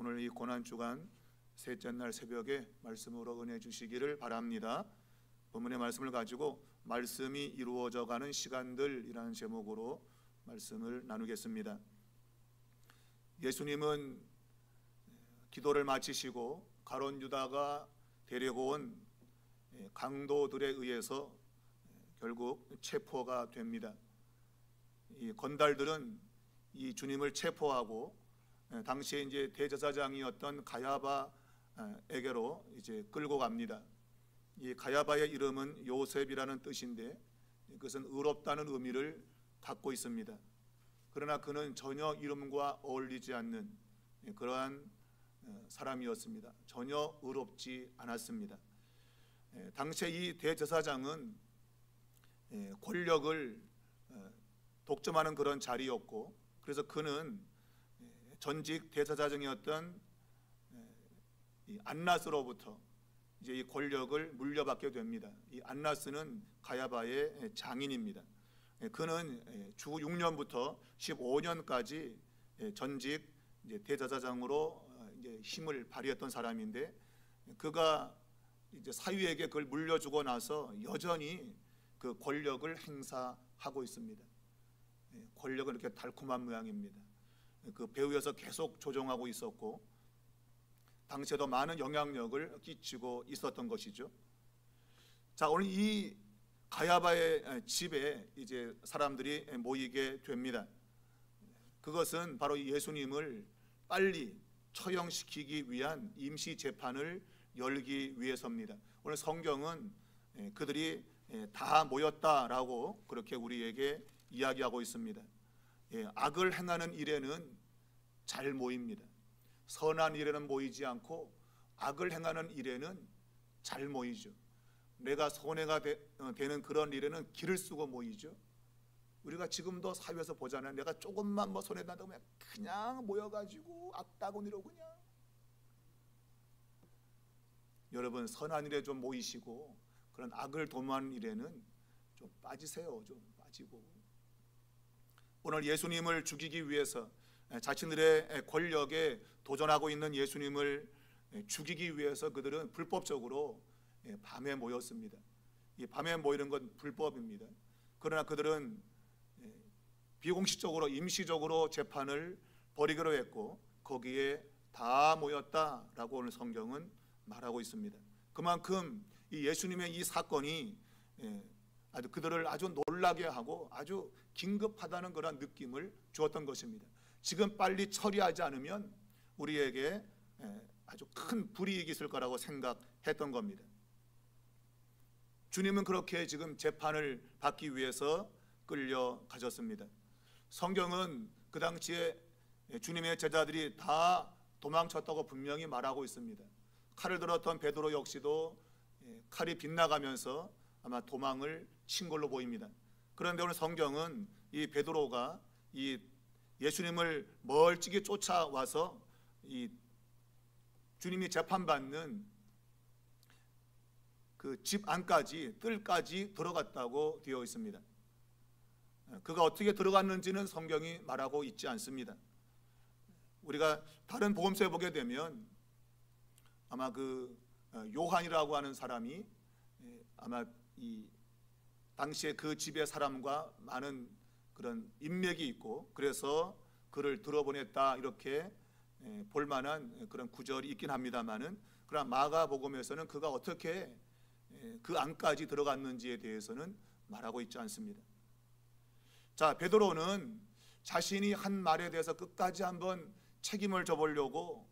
오늘 이 고난주간 셋째 날 새벽에 말씀으로 은혜 주시기를 바랍니다. 본문의 말씀을 가지고 말씀이 이루어져가는 시간들이라는 제목으로 말씀을 나누겠습니다. 예수님은 기도를 마치시고 가룟 유다가 데리고 온 강도들에 의해서 결국 체포가 됩니다. 이 건달들은 이 주님을 체포하고 당시에 이제 대제사장이었던 가야바에게로 이제 끌고 갑니다. 이 가야바의 이름은 요셉이라는 뜻인데 그것은 의롭다는 의미를 갖고 있습니다. 그러나 그는 전혀 이름과 어울리지 않는 그러한 사람이었습니다. 전혀 의롭지 않았습니다. 당시에 이 대제사장은 권력을 독점하는 그런 자리였고, 그래서 그는 전직 대제사장이었던 이 안나스로부터 이제 이 권력을 물려받게 됩니다. 이 안나스는 가야바의 장인입니다. 그는 주 6년부터 15년까지 전직 이제 대제사장으로 이제 힘을 발휘했던 사람인데, 그가 이제 사위에게 그걸 물려주고 나서 여전히 그 권력을 행사하고 있습니다. 권력은 이렇게 달콤한 모양입니다. 그 배후에서 계속 조종하고 있었고, 당시에도 많은 영향력을 끼치고 있었던 것이죠. 자, 오늘 이 가야바의 집에 이제 사람들이 모이게 됩니다. 그것은 바로 예수님을 빨리 처형시키기 위한 임시 재판을 열기 위해서입니다. 오늘 성경은 그들이 다 모였다라고 그렇게 우리에게 이야기하고 있습니다. 악을 행하는 일에는 잘 모입니다. 선한 일에는 모이지 않고 악을 행하는 일에는 잘 모이죠. 내가 손해가 되는 그런 일에는 길을 쓰고 모이죠. 우리가 지금도 사회에서 보잖아요. 내가 조금만 뭐 손해난다고 그냥 모여가지고 악다구니로 그냥. 여러분, 선한 일에 좀 모이시고 그런 악을 도모하는 일에는 좀 빠지세요. 좀 빠지고. 오늘 예수님을 죽이기 위해서 자신들의 권력에 도전하고 있는 예수님을 죽이기 위해서 그들은 불법적으로 밤에 모였습니다. 이 밤에 모이는 건 불법입니다. 그러나 그들은 비공식적으로 임시적으로 재판을 벌이기로 했고 거기에 다 모였다라고 오늘 성경은 말하고 있습니다. 그만큼 이 예수님의 이 사건이 아주 그들을 아주 놀라게 하고 아주 긴급하다는 그런 느낌을 주었던 것입니다. 지금 빨리 처리하지 않으면 우리에게 아주 큰 불이익이 있을 거라고 생각했던 겁니다. 주님은 그렇게 지금 재판을 받기 위해서 끌려가셨습니다. 성경은 그 당시에 주님의 제자들이 다 도망쳤다고 분명히 말하고 있습니다. 칼을 들었던 베드로 역시도 칼이 빗나가면서 아마 도망을 친 걸로 보입니다. 그런데 오늘 성경은 이 베드로가 이 예수님을 멀찍이 쫓아와서 이 주님이 재판받는 그 집 안까지 뜰까지 들어갔다고 되어 있습니다. 그가 어떻게 들어갔는지는 성경이 말하고 있지 않습니다. 우리가 다른 복음서에 보게 되면 아마 그 요한이라고 하는 사람이 아마 이 당시에 그 집의 사람과 많은 그런 인맥이 있고 그래서 그를 들어보냈다 이렇게 볼만한 그런 구절이 있긴 합니다만은, 그러나 마가복음에서는 그가 어떻게 그 안까지 들어갔는지에 대해서는 말하고 있지 않습니다. 자, 베드로는 자신이 한 말에 대해서 끝까지 한번 책임을 져보려고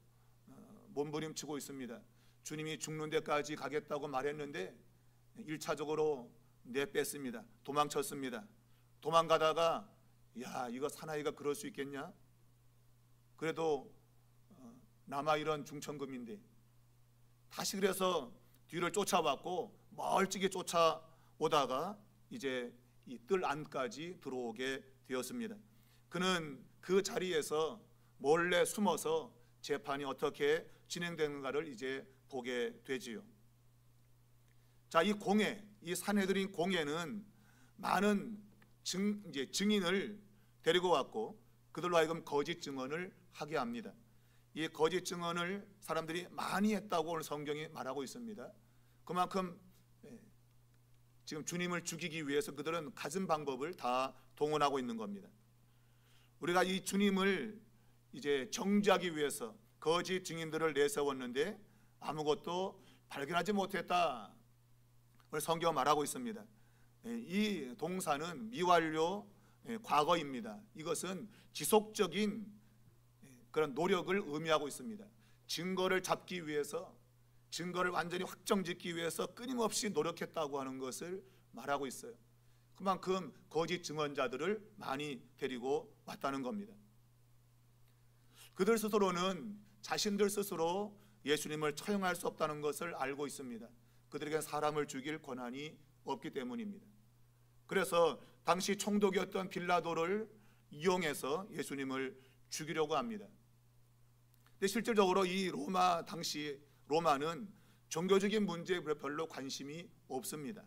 몸부림치고 있습니다. 주님이 죽는 데까지 가겠다고 말했는데 1차적으로 내뺐습니다. 도망쳤습니다. 도망가다가 야, 이거 사나이가 그럴 수 있겠냐? 그래도 남아 이런 중천금인데 다시 그래서 뒤를 쫓아왔고 멀찍이 쫓아오다가 이제 이 뜰 안까지 들어오게 되었습니다. 그는 그 자리에서 몰래 숨어서 재판이 어떻게 진행되는가를 이제 보게 되지요. 자, 이 공회, 이 산헤드린 공회는 많은 증인을 데리고 왔고 그들로 하여금 거짓 증언을 하게 합니다. 이 거짓 증언을 사람들이 많이 했다고 오늘 성경이 말하고 있습니다. 그만큼 지금 주님을 죽이기 위해서 그들은 갖은 방법을 다 동원하고 있는 겁니다. 우리가 이 주님을 이제 정죄하기 위해서 거짓 증인들을 내세웠는데 아무것도 발견하지 못했다. 오늘 성경은 말하고 있습니다. 이 동사는 미완료 과거입니다. 이것은 지속적인 그런 노력을 의미하고 있습니다. 증거를 잡기 위해서, 증거를 완전히 확정짓기 위해서 끊임없이 노력했다고 하는 것을 말하고 있어요. 그만큼 거짓 증언자들을 많이 데리고 왔다는 겁니다. 그들 스스로는 자신들 스스로 예수님을 처형할 수 없다는 것을 알고 있습니다. 그들에게 사람을 죽일 권한이 없기 때문입니다. 그래서 당시 총독이었던 빌라도를 이용해서 예수님을 죽이려고 합니다. 근데 실질적으로 이 당시 로마는 종교적인 문제에 별로 관심이 없습니다.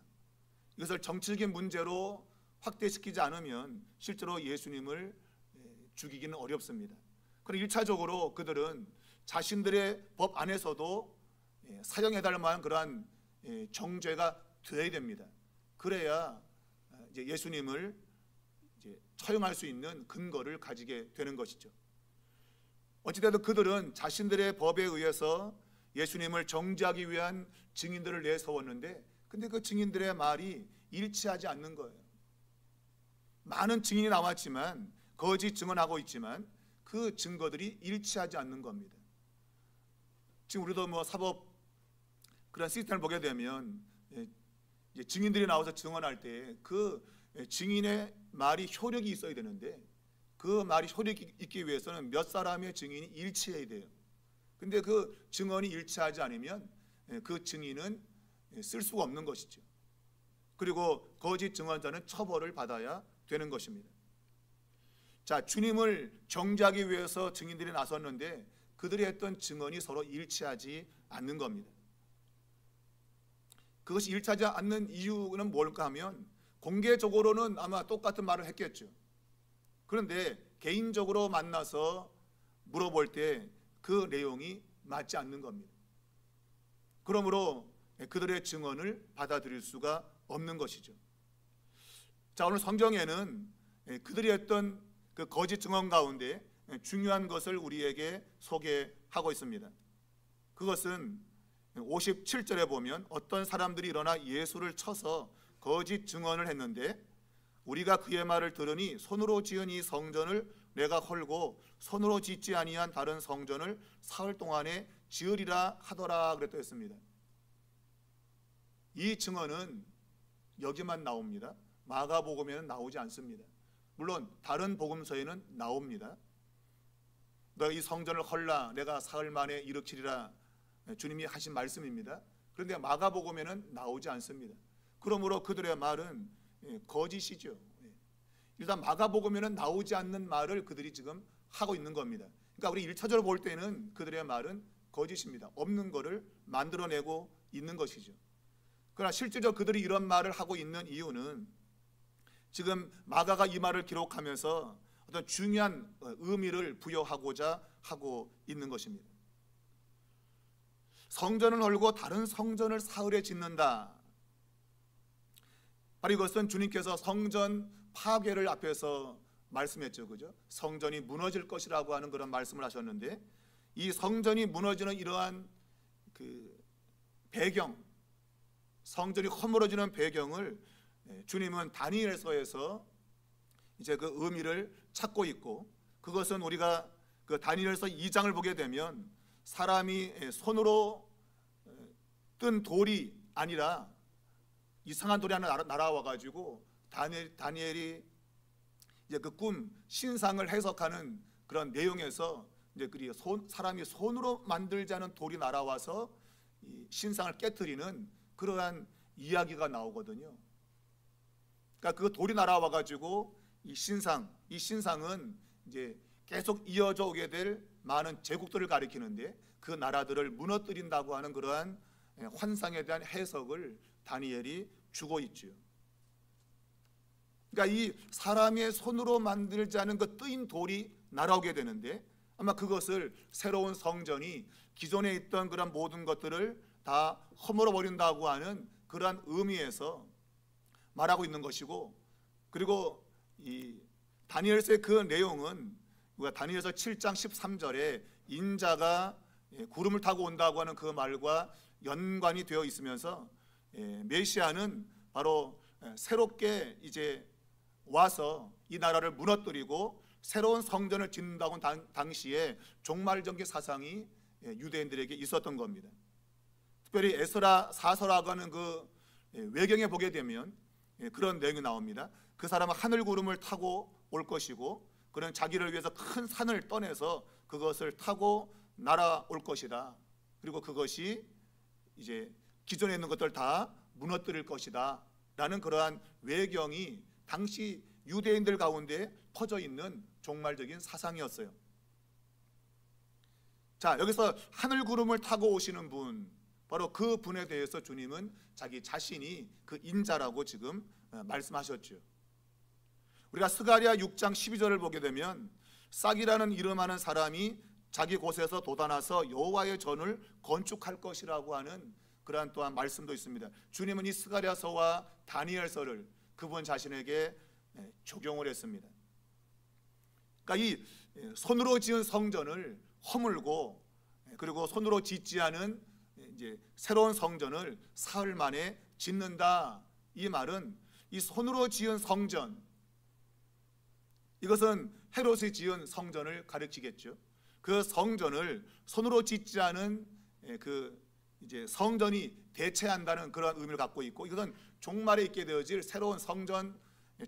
이것을 정치적인 문제로 확대시키지 않으면 실제로 예수님을 죽이기는 어렵습니다. 그럼 1차적으로 그들은 자신들의 법 안에서도 사형해달 만한 그러한 정죄가 되어야 됩니다. 그래야 이제 예수님을 이제 처형할 수 있는 근거를 가지게 되는 것이죠. 어찌되든 그들은 자신들의 법에 의해서 예수님을 정죄하기 위한 증인들을 내세웠는데, 근데 그 증인들의 말이 일치하지 않는 거예요. 많은 증인이 나왔지만, 거짓 증언하고 있지만 그 증거들이 일치하지 않는 겁니다. 지금 우리도 사법 그런 시스템을 보게 되면 증인들이 나와서 증언할 때 그 증인의 말이 효력이 있어야 되는데, 그 말이 효력이 있기 위해서는 몇 사람의 증인이 일치해야 돼요. 근데 그 증언이 일치하지 않으면 그 증인은 쓸 수가 없는 것이죠. 그리고 거짓 증언자는 처벌을 받아야 되는 것입니다. 자, 주님을 정죄하기 위해서 증인들이 나섰는데 그들이 했던 증언이 서로 일치하지 않는 겁니다. 그것이 일치하지 않는 이유는 뭘까 하면, 공개적으로는 아마 똑같은 말을 했겠죠. 그런데 개인적으로 만나서 물어볼 때 그 내용이 맞지 않는 겁니다. 그러므로 그들의 증언을 받아들일 수가 없는 것이죠. 자, 오늘 성경에는 그들이 했던 그 거짓 증언 가운데 중요한 것을 우리에게 소개하고 있습니다. 그것은 57절에 보면 어떤 사람들이 일어나 예수를 쳐서 거짓 증언을 했는데, 우리가 그의 말을 들으니 손으로 지은 이 성전을 내가 헐고 손으로 짓지 아니한 다른 성전을 사흘 동안에 지으리라 하더라 그랬다 했습니다. 이 증언은 여기만 나옵니다. 마가복음에는 나오지 않습니다. 물론 다른 복음서에는 나옵니다. 너가 이 성전을 헐라 내가 사흘 만에 일으키리라, 주님이 하신 말씀입니다. 그런데 마가복음에는 나오지 않습니다. 그러므로 그들의 말은 거짓이죠. 일단 마가복음에는 나오지 않는 말을 그들이 지금 하고 있는 겁니다. 그러니까 우리 1차적으로 볼 때는 그들의 말은 거짓입니다. 없는 것을 만들어내고 있는 것이죠. 그러나 실제로 그들이 이런 말을 하고 있는 이유는 지금 마가가 이 말을 기록하면서 어떤 중요한 의미를 부여하고자 하고 있는 것입니다. 성전을 헐고 다른 성전을 사흘에 짓는다. 바로 이것은 주님께서 성전 파괴를 앞에서 말씀했죠. 그죠? 성전이 무너질 것이라고 하는 그런 말씀을 하셨는데, 이 성전이 무너지는 이러한 그 배경, 성전이 허물어지는 배경을 주님은 다니엘서에서 이제 그 의미를 찾고 있고, 그것은 우리가 그 다니엘서 2장을 보게 되면 사람이 손으로 뜬 돌이 아니라 이상한 돌이 하나 날아와 가지고 다니엘이 이제 그 꿈 신상을 해석하는 그런 내용에서 이제 사람이 손으로 만들지 않은 돌이 날아와서 이 신상을 깨트리는 그러한 이야기가 나오거든요. 그러니까 그 돌이 날아와 가지고 이 신상은 이제 계속 이어져 오게 될 많은 제국들을 가리키는데, 그 나라들을 무너뜨린다고 하는 그러한 환상에 대한 해석을 다니엘이 주고 있죠. 그러니까 이 사람의 손으로 만들지 않은 그 뜨인 돌이 날아오게 되는데, 아마 그것을 새로운 성전이 기존에 있던 그런 모든 것들을 다 허물어 버린다고 하는 그러한 의미에서 말하고 있는 것이고, 그리고 이 다니엘서의 그 내용은 우리가 다니엘서 7장 13절에 인자가 구름을 타고 온다고 하는 그 말과 연관이 되어 있으면서 메시아는 바로 새롭게 이제 와서 이 나라를 무너뜨리고 새로운 성전을 짓는다고 당시에 종말정기 사상이 유대인들에게 있었던 겁니다. 특별히 에스라 사서라고 하는 그 외경에 보게 되면 그런 내용이 나옵니다. 그 사람은 하늘 구름을 타고 올 것이고, 그는 자기를 위해서 큰 산을 떠내서 그것을 타고 날아올 것이다. 그리고 그것이 이제 기존에 있는 것들 다 무너뜨릴 것이다 라는 그러한 외경이 당시 유대인들 가운데 퍼져 있는 종말적인 사상이었어요. 자, 여기서 하늘 구름을 타고 오시는 분, 바로 그 분에 대해서 주님은 자기 자신이 그 인자라고 지금 말씀하셨죠. 우리가 스가랴 6장 12절을 보게 되면 싹이라는 이름하는 사람이 자기 곳에서 돋아나서 여호와의 전을 건축할 것이라고 하는 그러한 또한 말씀도 있습니다. 주님은 이 스가랴서와 다니엘서를 그분 자신에게 적용을 했습니다. 그러니까 이 손으로 지은 성전을 허물고, 그리고 손으로 짓지 않은 이제 새로운 성전을 사흘 만에 짓는다. 이 말은 이 손으로 지은 성전, 이것은 헤롯이 지은 성전을 가리키겠죠. 그 성전을 손으로 짓지 않은 그 이제 성전이 대체한다는 그런 의미를 갖고 있고, 이것은 종말에 있게 되어질 새로운 성전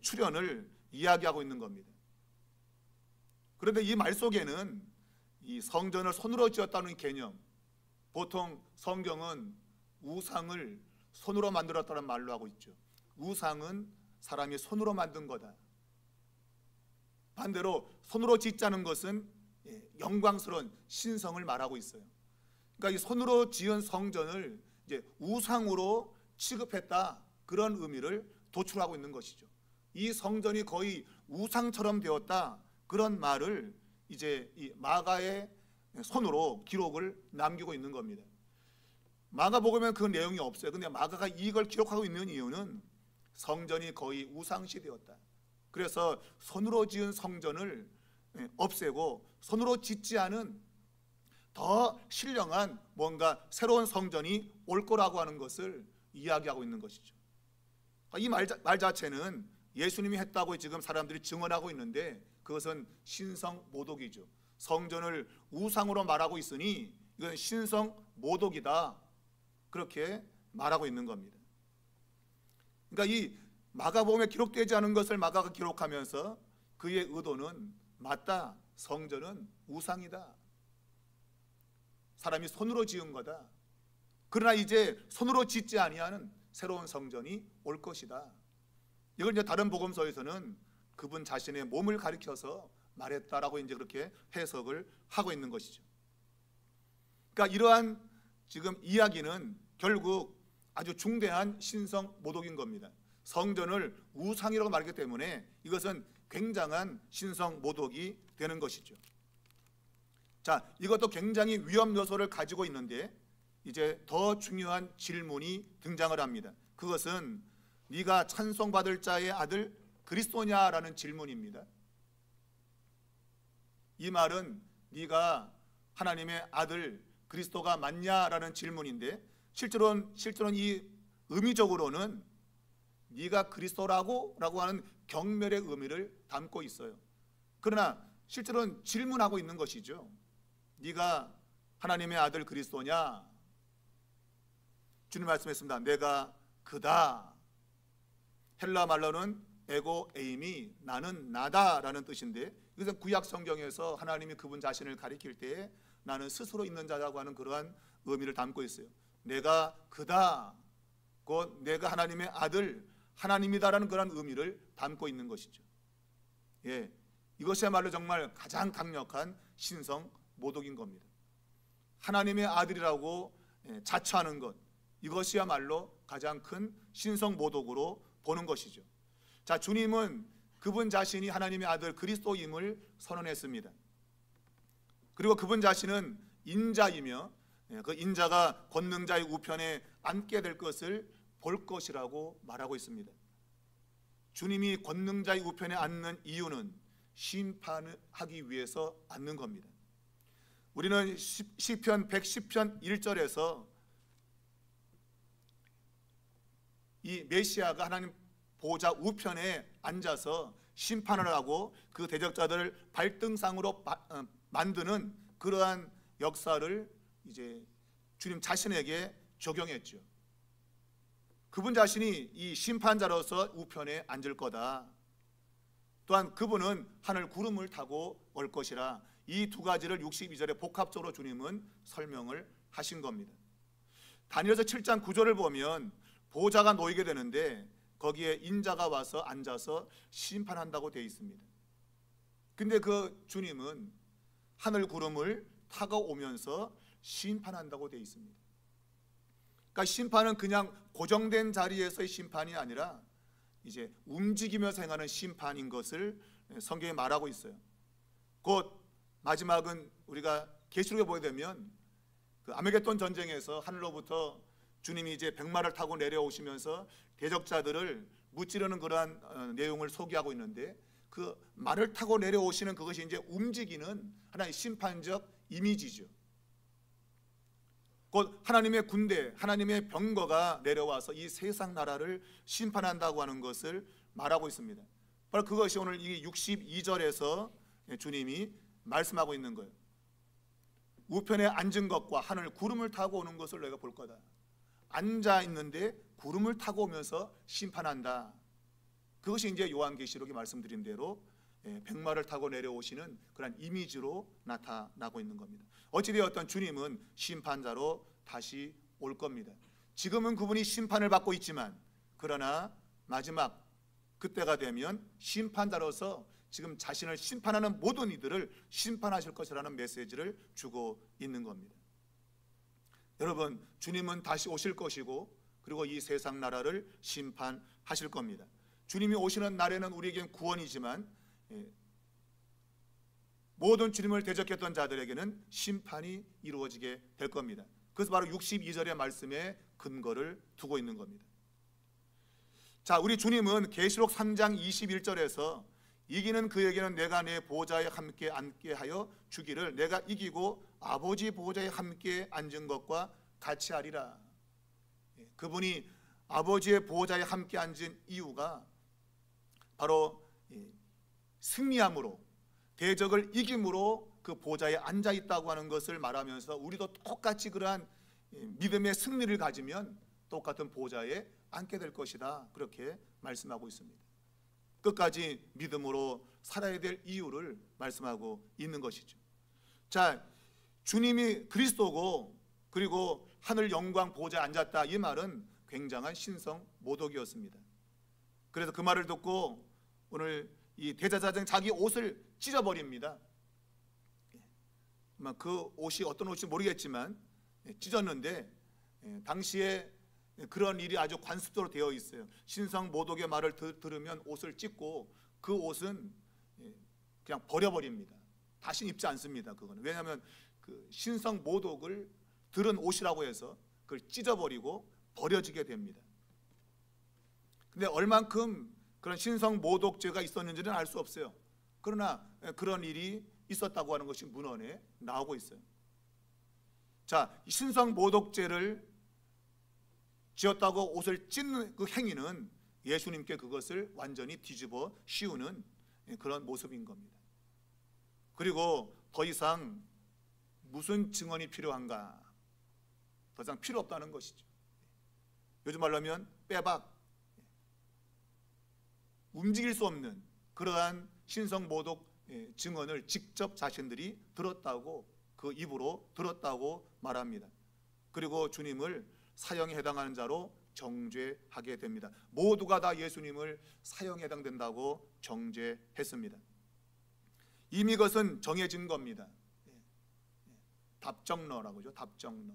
출현을 이야기하고 있는 겁니다. 그런데 이 말 속에는 이 성전을 손으로 지었다는 개념, 보통 성경은 우상을 손으로 만들었다는 말로 하고 있죠. 우상은 사람이 손으로 만든 거다. 반대로 손으로 짓자는 것은 영광스러운 신성을 말하고 있어요. 그러니까 이 손으로 지은 성전을 이제 우상으로 취급했다, 그런 의미를 도출하고 있는 것이죠. 이 성전이 거의 우상처럼 되었다, 그런 말을 이제 이 마가의 손으로 기록을 남기고 있는 겁니다. 마가복음에는 그 내용이 없어요. 근데 마가가 이걸 기록하고 있는 이유는 성전이 거의 우상시 되었다. 그래서 손으로 지은 성전을 없애고 손으로 짓지 않은 더 신령한 뭔가 새로운 성전이 올 거라고 하는 것을 이야기하고 있는 것이죠. 이 말 자체는 예수님이 했다고 지금 사람들이 증언하고 있는데, 그것은 신성 모독이죠. 성전을 우상으로 말하고 있으니 이건 신성 모독이다, 그렇게 말하고 있는 겁니다. 그러니까 이 마가복음에 기록되지 않은 것을 마가가 기록하면서 그의 의도는 맞다, 성전은 우상이다, 사람이 손으로 지은 거다. 그러나 이제 손으로 짓지 아니하는 새로운 성전이 올 것이다. 이걸 이제 다른 복음서에서는 그분 자신의 몸을 가리켜서 말했다라고 이제 그렇게 해석을 하고 있는 것이죠. 그러니까 이러한 지금 이야기는 결국 아주 중대한 신성 모독인 겁니다. 성전을 우상이라고 말했기 때문에 이것은 굉장한 신성 모독이 되는 것이죠. 자, 이것도 굉장히 위험 요소를 가지고 있는데 이제 더 중요한 질문이 등장을 합니다. 그것은 네가 찬송받을 자의 아들 그리스도냐라는 질문입니다. 이 말은 네가 하나님의 아들 그리스도가 맞냐라는 질문인데, 실제로는 이 의미적으로는 네가 그리스도라고 하는 경멸의 의미를 담고 있어요. 그러나 실제로는 질문하고 있는 것이죠. 네가 하나님의 아들 그리스도냐? 주님 말씀했습니다. 내가 그다. 헬라 말로는 에고 에임이 나는 나다라는 뜻인데, 이것은 구약 성경에서 하나님이 그분 자신을 가리킬 때에 나는 스스로 있는 자라고 하는 그러한 의미를 담고 있어요. 내가 그다, 곧 내가 하나님의 아들 하나님이다라는 그런 의미를 담고 있는 것이죠. 예, 이것이야말로 정말 가장 강력한 신성 모독인 겁니다. 하나님의 아들이라고 자처하는 것, 이것이야말로 가장 큰 신성 모독으로 보는 것이죠. 자, 주님은 그분 자신이 하나님의 아들 그리스도임을 선언했습니다. 그리고 그분 자신은 인자이며 그 인자가 권능자의 우편에 앉게 될 것을 볼 것이라고 말하고 있습니다. 주님이 권능자의 우편에 앉는 이유는 심판하기 위해서 앉는 겁니다. 우리는 시편 110편 1절에서 이 메시아가 하나님 보좌 우편에 앉아서 심판을 하고 그 대적자들을 발등상으로 만드는 그러한 역사를 이제 주님 자신에게 적용했죠. 그분 자신이 이 심판자로서 우편에 앉을 거다. 또한 그분은 하늘 구름을 타고 올 것이라. 이 두 가지를 62절에 복합적으로 주님은 설명을 하신 겁니다. 다니엘서 7장 9절을 보면 보좌가 놓이게 되는데 거기에 인자가 와서 앉아서 심판한다고 되어 있습니다. 근데 그 주님은 하늘 구름을 타고 오면서 심판한다고 되어 있습니다. 그러니까 심판은 그냥 고정된 자리에서의 심판이 아니라 이제 움직이면서 행하는 심판인 것을 성경에 말하고 있어요. 곧 마지막은 우리가 계시록에 보게 되면 그 아메게돈 전쟁에서 하늘로부터 주님이 이제 백마를 타고 내려오시면서 대적자들을 무찌르는 그러한 내용을 소개하고 있는데, 그 말을 타고 내려오시는 그것이 이제 움직이는 하나의 심판적 이미지죠. 곧 하나님의 군대, 하나님의 병거가 내려와서 이 세상 나라를 심판한다고 하는 것을 말하고 있습니다. 바로 그것이 오늘 이 62절에서 주님이 말씀하고 있는 거예요. 우편에 앉은 것과 하늘 구름을 타고 오는 것을 너희가 볼 거다. 앉아 있는데 구름을 타고 오면서 심판한다. 그것이 이제 요한계시록이 말씀드린 대로 백마를 타고 내려오시는 그런 이미지로 나타나고 있는 겁니다. 어찌되었던 주님은 심판자로 다시 올 겁니다. 지금은 그분이 심판을 받고 있지만, 그러나 마지막 그때가 되면 심판자로서 지금 자신을 심판하는 모든 이들을 심판하실 것이라는 메시지를 주고 있는 겁니다. 여러분, 주님은 다시 오실 것이고, 그리고 이 세상 나라를 심판하실 겁니다. 주님이 오시는 날에는 우리에겐 구원이지만 모든 주님을 대적했던 자들에게는 심판이 이루어지게 될 겁니다. 그래서 바로 62절의 말씀에 근거를 두고 있는 겁니다. 자, 우리 주님은 계시록 3장 21절에서 이기는 그에게는 내가 내 보좌에 함께 앉게 하여 주기를, 내가 이기고 아버지 보좌에 함께 앉은 것과 같이 하리라. 그분이 아버지의 보좌에 함께 앉은 이유가 바로 승리함으로, 대적을 이김으로 그 보좌에 앉아 있다고 하는 것을 말하면서, 우리도 똑같이 그러한 믿음의 승리를 가지면 똑같은 보좌에 앉게 될 것이다, 그렇게 말씀하고 있습니다. 끝까지 믿음으로 살아야 될 이유를 말씀하고 있는 것이죠. 자, 주님이 그리스도고 그리고 하늘 영광 보좌에 앉았다, 이 말은 굉장한 신성 모독이었습니다. 그래서 그 말을 듣고 오늘 이 대제사장 자기 옷을 찢어버립니다. 그 옷이 어떤 옷인지 모르겠지만 찢었는데, 당시에 그런 일이 아주 관습적으로 되어 있어요. 신성 모독의 말을 들으면 옷을 찢고 그 옷은 그냥 버려버립니다. 다시 입지 않습니다. 그거는 왜냐하면 그 신성 모독을 들은 옷이라고 해서 그걸 찢어버리고 버려지게 됩니다. 근데 얼만큼 그런 신성 모독죄가 있었는지는 알 수 없어요. 그러나 그런 일이 있었다고 하는 것이 문헌에 나오고 있어요. 자, 신성 모독죄를 지었다고 옷을 찢는 그 행위는 예수님께 그것을 완전히 뒤집어 씌우는 그런 모습인 겁니다. 그리고 더 이상 무슨 증언이 필요한가? 더 이상 필요 없다는 것이죠. 요즘 말로 하면 빼박, 움직일 수 없는 그러한 신성 모독 증언을 직접 자신들이 들었다고, 그 입으로 들었다고 말합니다. 그리고 주님을 사형에 해당하는 자로 정죄하게 됩니다. 모두가 다 예수님을 사형에 해당된다고 정죄했습니다. 이미 그것은 정해진 겁니다. 답정너라고 하죠. 답정너.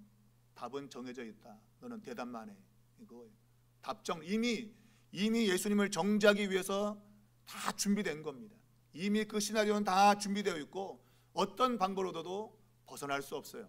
답은 정해져 있다. 너는 대답만 해. 이거예요. 답정. 이미 예수님을 정죄하기 위해서 다 준비된 겁니다. 이미 그 시나리오는 다 준비되어 있고, 어떤 방법으로도 벗어날 수 없어요.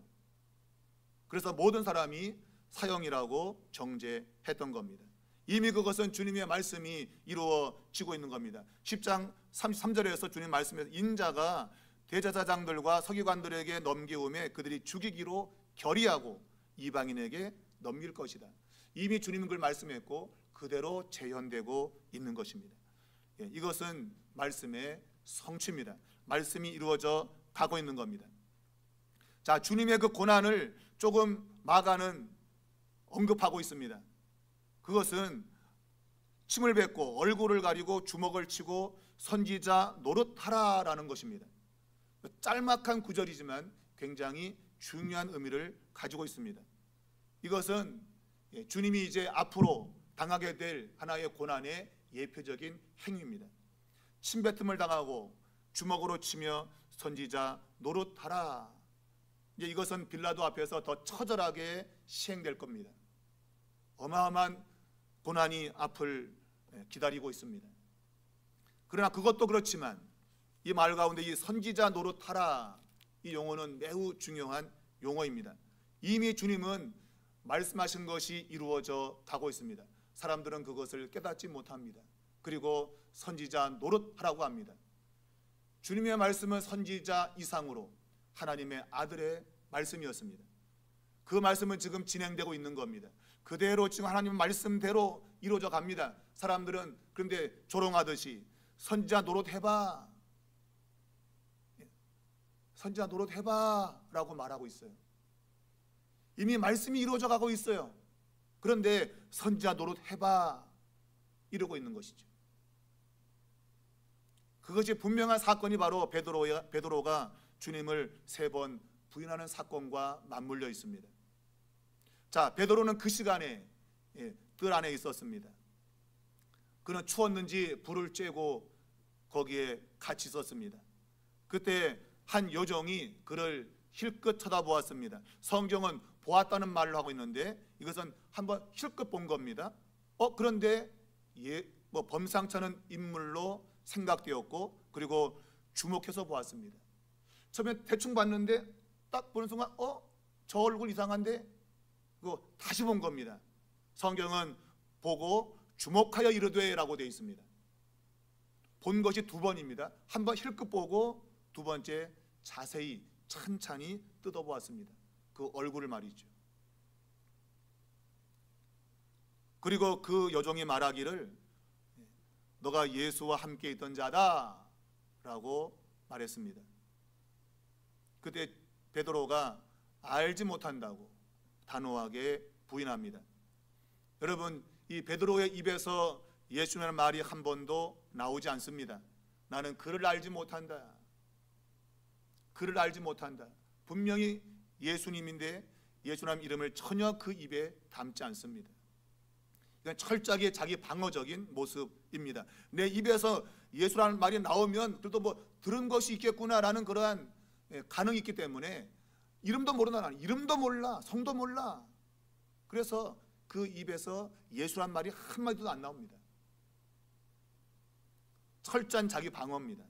그래서 모든 사람이 사형이라고 정죄했던 겁니다. 이미 그것은 주님의 말씀이 이루어지고 있는 겁니다. 10장 33절에서 주님 말씀에서 인자가 대제사장들과 서기관들에게 넘기움에 그들이 죽이기로 결의하고 이방인에게 넘길 것이다. 이미 주님은 그걸 말씀했고 그대로 재현되고 있는 것입니다. 이것은 말씀의 성취입니다. 말씀이 이루어져 가고 있는 겁니다. 자, 주님의 그 고난을 조금 마가는 언급하고 있습니다. 그것은 침을 뱉고 얼굴을 가리고 주먹을 치고 선지자 노릇하라라는 것입니다. 짤막한 구절이지만 굉장히 중요한 의미를 가지고 있습니다. 이것은 주님이 이제 앞으로 당하게 될 하나의 고난의 예표적인 행위입니다. 침뱉음을 당하고 주먹으로 치며 선지자 노릇하라. 이제 이것은 빌라도 앞에서 더 처절하게 시행될 겁니다. 어마어마한 고난이 앞을 기다리고 있습니다. 그러나 그것도 그렇지만 이 말 가운데 이 선지자 노릇하라, 이 용어는 매우 중요한 용어입니다. 이미 주님은 말씀하신 것이 이루어져 가고 있습니다. 사람들은 그것을 깨닫지 못합니다. 그리고 선지자 노릇하라고 합니다. 주님의 말씀은 선지자 이상으로 하나님의 아들의 말씀이었습니다. 그 말씀은 지금 진행되고 있는 겁니다. 그대로 지금 하나님의 말씀대로 이루어져 갑니다. 사람들은 그런데 조롱하듯이 선지자 노릇해봐, 선지자 노릇해봐 라고 말하고 있어요. 이미 말씀이 이루어져 가고 있어요. 그런데 선지자 노릇해봐 이러고 있는 것이죠. 그것이 분명한 사건이 바로 베드로가 주님을 3번 부인하는 사건과 맞물려 있습니다. 자, 베드로는 그 시간에 뜰 안에 있었습니다. 그는 추웠는지 불을 쬐고 거기에 같이 있었습니다. 그때 한 여종이 그를 힐끗 쳐다보았습니다. 성경은 보았다는 말로 하고 있는데 이것은 한번 힐끗 본 겁니다. 그런데 범상치 않은 인물로 생각되었고 그리고 주목해서 보았습니다. 처음에 대충 봤는데 딱 보는 순간 저 얼굴 이상한데 그거 다시 본 겁니다. 성경은 보고 주목하여 이르되 라고 되어 있습니다. 본 것이 2번입니다. 한 번 힐끗 보고 2번째 자세히 찬찬히 뜯어보았습니다. 그 얼굴을 말이죠. 그리고 그 여종이 말하기를 너가 예수와 함께 있던 자다 라고 말했습니다. 그때 베드로가 알지 못한다고 단호하게 부인합니다. 여러분, 이 베드로의 입에서 예수님의 말이 한 번도 나오지 않습니다. 나는 그를 알지 못한다. 그를 알지 못한다. 분명히 예수님인데 예수님 이름을 전혀 그 입에 담지 않습니다. 이건 철저하게 자기 방어적인 모습입니다. 내 입에서 예수라는 말이 나오면 그래도 뭐 들은 것이 있겠구나라는 그러한 가능이 있기 때문에 이름도 모르나, 나는 이름도 몰라, 성도 몰라. 그래서 그 입에서 예수란 말이 한마디도 안 나옵니다. 철저한 자기 방어입니다.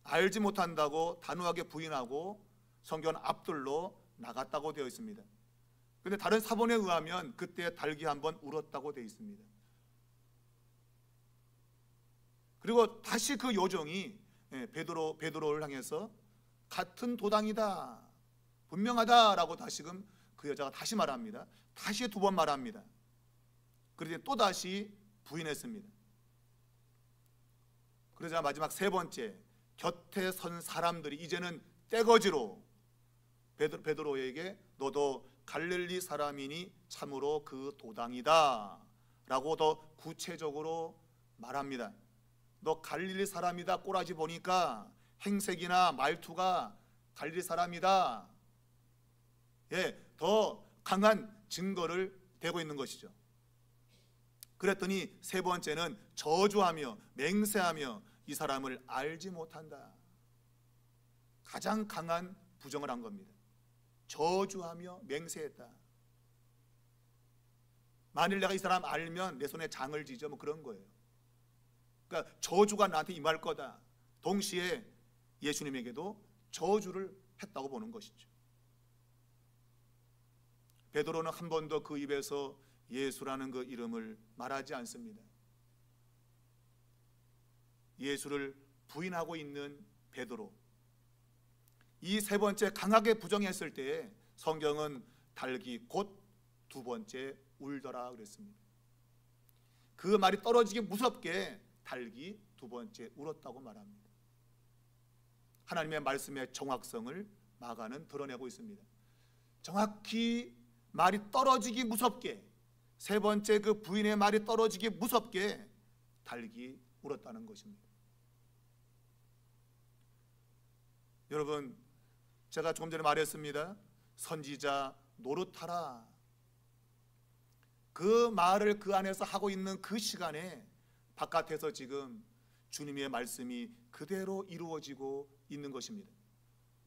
알지 못한다고 단호하게 부인하고 성경은 앞들로 나갔다고 되어 있습니다. 그런데 다른 사본에 의하면 그때 닭이 한번 울었다고 되어 있습니다. 그리고 다시 그 요정이 베드로를 향해서 같은 도당이다, 분명하다라고 다시금 그 여자가 다시 말합니다. 다시 2번 말합니다. 그런데 또 다시 부인했습니다. 그러자 마지막 3번째, 곁에 선 사람들이 이제는 떼거지로 베드로에게 너도 갈릴리 사람이니 참으로 그 도당이다 라고 더 구체적으로 말합니다. 너 갈릴리 사람이다, 꼬라지 보니까 행색이나 말투가 갈릴리 사람이다. 더 강한 증거를 대고 있는 것이죠. 그랬더니 3번째는 저주하며 맹세하며 이 사람을 알지 못한다. 가장 강한 부정을 한 겁니다. 저주하며 맹세했다. 만일 내가 이 사람 알면 내 손에 장을 지져, 뭐 그런 거예요. 그러니까 저주가 나한테 임할 거다. 동시에 예수님에게도 저주를 했다고 보는 것이죠. 베드로는 한 번도 그 입에서 예수라는 그 이름을 말하지 않습니다. 예수를 부인하고 있는 베드로, 이 세 번째 강하게 부정했을 때에 성경은 달기 곧 두 번째 울더라 그랬습니다. 그 말이 떨어지기 무섭게 달기 두 번째 울었다고 말합니다. 하나님의 말씀의 정확성을 마가는 드러내고 있습니다. 정확히 말이 떨어지기 무섭게, 세 번째 그 부인의 말이 떨어지기 무섭게 달기 울었다는 것입니다. 여러분, 제가 조금 전에 말했습니다. 선지자 노릇하라. 그 말을 그 안에서 하고 있는 그 시간에 바깥에서 지금 주님의 말씀이 그대로 이루어지고 있는 것입니다.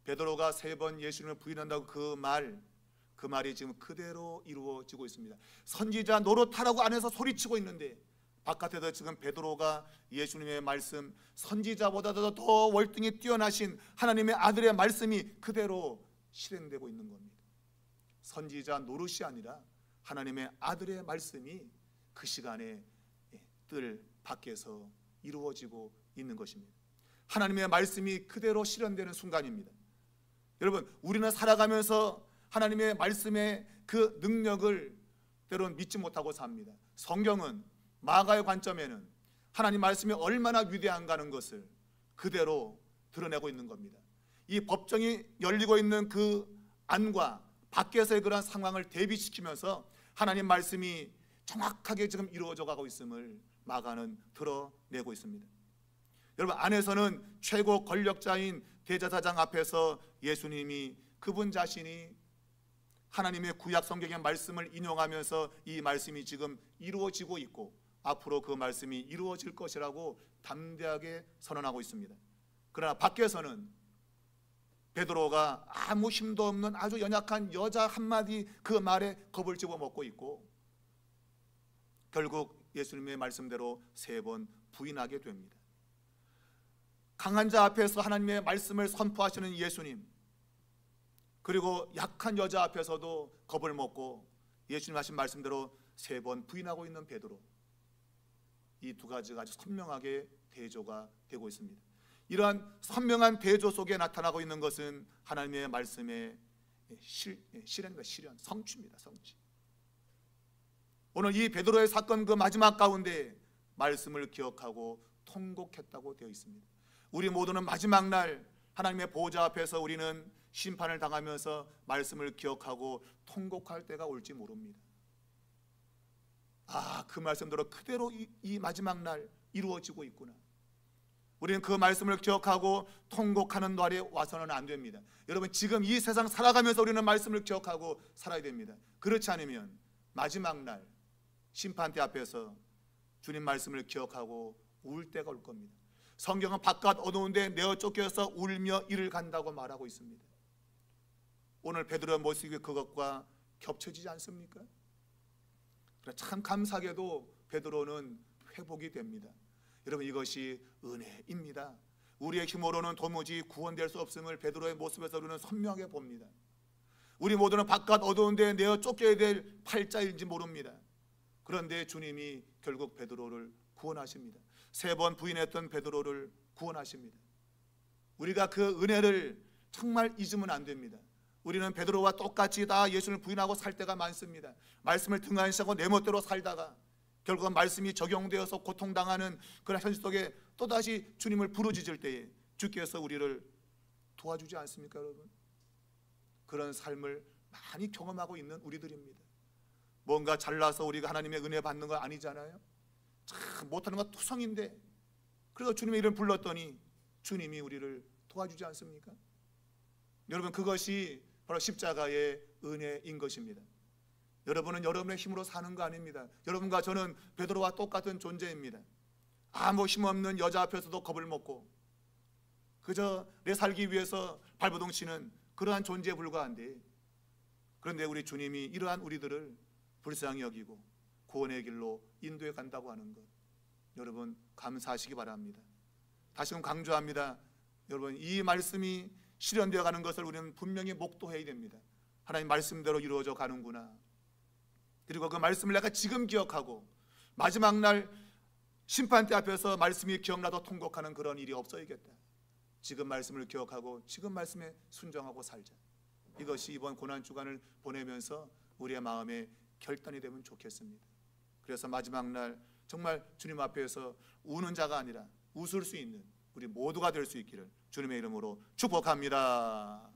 베드로가 세 번 예수님을 부인한다고 그 말이 지금 그대로 이루어지고 있습니다. 선지자 노릇하라고 안에서 소리치고 있는데 바깥에서 지금 베드로가 예수님의 말씀, 선지자보다도 더 월등히 뛰어나신 하나님의 아들의 말씀이 그대로 실행되고 있는 겁니다. 선지자 노릇이 아니라 하나님의 아들의 말씀이 그 시간에 뜰 밖에서 이루어지고 있는 것입니다. 하나님의 말씀이 그대로 실현되는 순간입니다. 여러분, 우리는 살아가면서 하나님의 말씀의 그 능력을 때로는 믿지 못하고 삽니다. 성경은 마가의 관점에는 하나님 말씀이 얼마나 위대한가는 것을 그대로 드러내고 있는 겁니다. 이 법정이 열리고 있는 그 안과 밖에서의 그런 상황을 대비시키면서 하나님 말씀이 정확하게 지금 이루어져 가고 있음을 마가는 드러내고 있습니다. 여러분, 안에서는 최고 권력자인 대제사장 앞에서 예수님이 그분 자신이 하나님의 구약 성경의 말씀을 인용하면서 이 말씀이 지금 이루어지고 있고 앞으로 그 말씀이 이루어질 것이라고 담대하게 선언하고 있습니다. 그러나 밖에서는 베드로가 아무 힘도 없는 아주 연약한 여자 한마디 그 말에 겁을 집어먹고 있고 결국 예수님의 말씀대로 세 번 부인하게 됩니다. 강한 자 앞에서 하나님의 말씀을 선포하시는 예수님, 그리고 약한 여자 앞에서도 겁을 먹고 예수님 하신 말씀대로 세 번 부인하고 있는 베드로, 이 두 가지가 아주 선명하게 대조가 되고 있습니다. 이러한 선명한 대조 속에 나타나고 있는 것은 하나님의 말씀의 실현과 실현, 성취입니다. 성취. 오늘 이 베드로의 사건 그 마지막 가운데 말씀을 기억하고 통곡했다고 되어 있습니다. 우리 모두는 마지막 날 하나님의 보호자 앞에서 우리는 심판을 당하면서 말씀을 기억하고 통곡할 때가 올지 모릅니다. 그 말씀대로 그대로 이 마지막 날 이루어지고 있구나. 우리는 그 말씀을 기억하고 통곡하는 날에 와서는 안 됩니다. 여러분, 지금 이 세상 살아가면서 우리는 말씀을 기억하고 살아야 됩니다. 그렇지 않으면 마지막 날 심판대 앞에서 주님 말씀을 기억하고 울 때가 올 겁니다. 성경은 바깥 어두운데 내어 쫓겨서 울며 이를 간다고 말하고 있습니다. 오늘 베드로의 모습이 그것과 겹쳐지지 않습니까? 참 감사하게도 베드로는 회복이 됩니다. 여러분, 이것이 은혜입니다. 우리의 힘으로는 도무지 구원될 수 없음을 베드로의 모습에서 우리는 선명하게 봅니다. 우리 모두는 바깥 어두운데 내어 쫓겨야 될 팔자인지 모릅니다. 그런데 주님이 결국 베드로를 구원하십니다. 세 번 부인했던 베드로를 구원하십니다. 우리가 그 은혜를 정말 잊으면 안 됩니다. 우리는 베드로와 똑같이 다 예수를 부인하고 살 때가 많습니다. 말씀을 등한시하고 내 멋대로 살다가 결국은 말씀이 적용되어서 고통당하는 그런 현실 속에 또다시 주님을 부르짖을 때에 주께서 우리를 도와주지 않습니까, 여러분? 그런 삶을 많이 경험하고 있는 우리들입니다. 뭔가 잘나서 우리가 하나님의 은혜 받는 거 아니잖아요. 참 못하는 건 투성인데 그래서 주님의 이름을 불렀더니 주님이 우리를 도와주지 않습니까? 여러분, 그것이 바로 십자가의 은혜인 것입니다. 여러분은 여러분의 힘으로 사는 거 아닙니다. 여러분과 저는 베드로와 똑같은 존재입니다. 아무 힘없는 여자 앞에서도 겁을 먹고 그저 내 살기 위해서 발버둥 치는 그러한 존재에 불과한데, 그런데 우리 주님이 이러한 우리들을 불쌍히 여기고 구원의 길로 인도해 간다고 하는 것, 여러분 감사하시기 바랍니다. 다시금 강조합니다. 여러분, 이 말씀이 실현되어 가는 것을 우리는 분명히 목도해야 됩니다. 하나님 말씀대로 이루어져 가는구나. 그리고 그 말씀을 내가 지금 기억하고 마지막 날 심판대 앞에서 말씀이 기억나도 통곡하는 그런 일이 없어야겠다. 지금 말씀을 기억하고 지금 말씀에 순종하고 살자. 이것이 이번 고난주간을 보내면서 우리의 마음에 결단이 되면 좋겠습니다. 그래서 마지막 날 정말 주님 앞에서 우는 자가 아니라 웃을 수 있는 우리 모두가 될 수 있기를 주님의 이름으로 축복합니다.